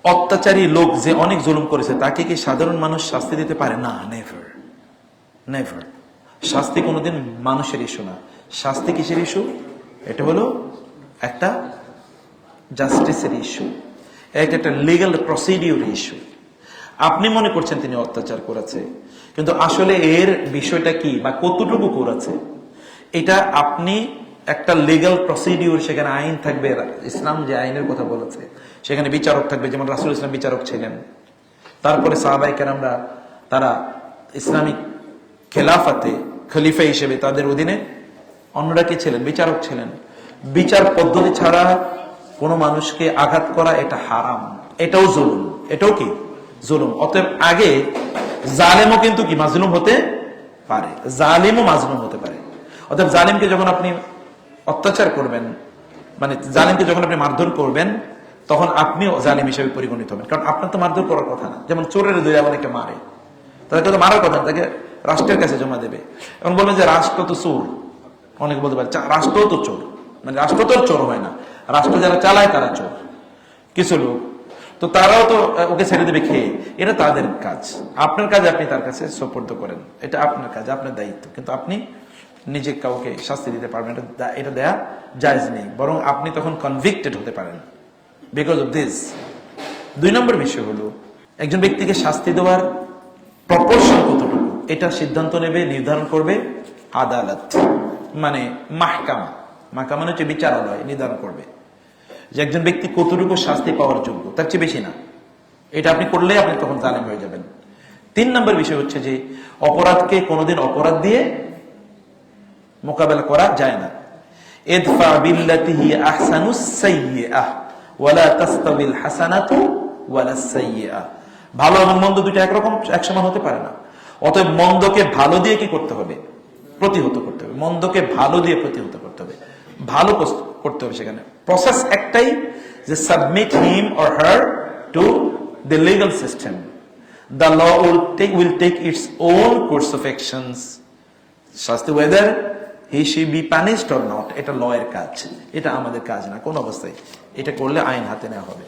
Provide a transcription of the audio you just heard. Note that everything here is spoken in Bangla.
অত্যাচারী লোক যে অনেক জুলুম করেছে তাকে কি সাধারণ মানুষ শাস্তি দিতে পারে না? Never, never. শাস্তি কোনোদিন মানুষের ইস্যু না। শাস্তি কিসের ইস্যু? এটা হলো একটা জাস্টিসের ইস্যু, একটা লিগ্যাল প্রসিডিউর ইস্যু। আপনি মনে করছেন তিনি অত্যাচার করেছে, কিন্তু আসলে এর বিষয়টা কি বা কতটুকু করেছে, এটা আপনি একটা লিগ্যাল প্রসিডিউর, সেখানে আইন থাকবে। ইসলাম যে আইনের কথা বলেছে সেখানে বিচারক থাকবে, যেমন রাসূল ইসলাম বিচারক ছিলেন। তারপরে সাহাবায়ে কেরামরা তারা ইসলামিক খেলাফাতে খলিফা হিসেবে তাদের অধীনে অন্যরা কি ছিলেন? বিচারক ছিলেন। বিচার পদ্ধতি ছাড়া কোনো মানুষকে আঘাত করা এটা হারাম, এটাও জুলুম, এটাও কি জুলুম। অতএব আগে জালেমও কিন্তু কি মাজলুম হতে পারে, জালিমও মাজলুম হতে পারে। অতএব জালিমকে যখন আপনি অত্যাচার করবেন, মানে জালিমকে যখন আপনি মারধর করবেন, তখন আপনিও জালিম হিসেবে পরিগণিত হবেন, কারণ আপনার তো মারধর করার কথা না। যেমন চোরের দুই অনেকে মারে, তাদেরকে তো মারার কথা না, তাকে রাষ্ট্রের কাছে জমা দেবে। এখন বলবেন যে রাষ্ট্র তো চোর, অনেকে বলতে পারে রাষ্ট্র তো চোর, মানে রাষ্ট্র তো চোর হয় না, রাষ্ট্র যারা চালায় তারা চোর, কিছু লোক। তো তারাও তো ওকে ছেড়ে দেবে খেয়ে, এটা তাদের কাজ। আপনার কাজ আপনি তার কাছে সোপর্দ করেন, এটা আপনার কাজ, আপনার দায়িত্ব। কিন্তু আপনি নিজে কাউকে শাস্তি দিতে পারবেন, এটা দেয়া জায়েজ নেই, বরং আপনি তখন কনভিক্টেড হতে পারেন বিকজ অফ দিস। 2 নম্বর বিষয় হলো, একজন ব্যক্তিকে শাস্তি দেওয়ার প্রপোর্শন কতটুকু, এটা সিদ্ধান্ত নেবে, নির্ধারণ করবে আদালত, মানে মাহকামা। মাহকামা মানে হচ্ছে বিচারালয়, নির্ধারণ করবে যে একজন ব্যক্তি কতটুকু শাস্তি পাওয়ার যোগ্য, তার চেয়ে বেশি না। এটা আপনি করলে আপনি তখন জালেম হয়ে যাবেন। 3 নম্বর বিষয় হচ্ছে যে অপরাধকে কোনোদিন অপরাধ দিয়ে মোকাবেলা করা যায় না। ইদফা বিল্লাতি হি আহসানুস সাইয়্যিআহ ওয়ালা তাস্তাবিল হাসানাতু ওয়ালাস সাইয়্যিআহ। ভালো এবং মন্দ দুটো একরকম এক সমান হতে পারে না। অতএব মন্দকে ভালো দিয়ে কি করতে হবে? প্রতিহত করতে হবে। মন্দকে ভালো দিয়ে প্রতিহত করতে হবে, ভালো করতে হবে। সেখানে প্রসেস একটাই, যে submit him or her to the legal system. The law will take its own course of actions. শাস্তি whether he she be punished or not, এটা ল এর কাজ, এটা আমাদের কাজ না কোন অবস্থায়। এটা করলে আইন হাতে নেওয়া হবে।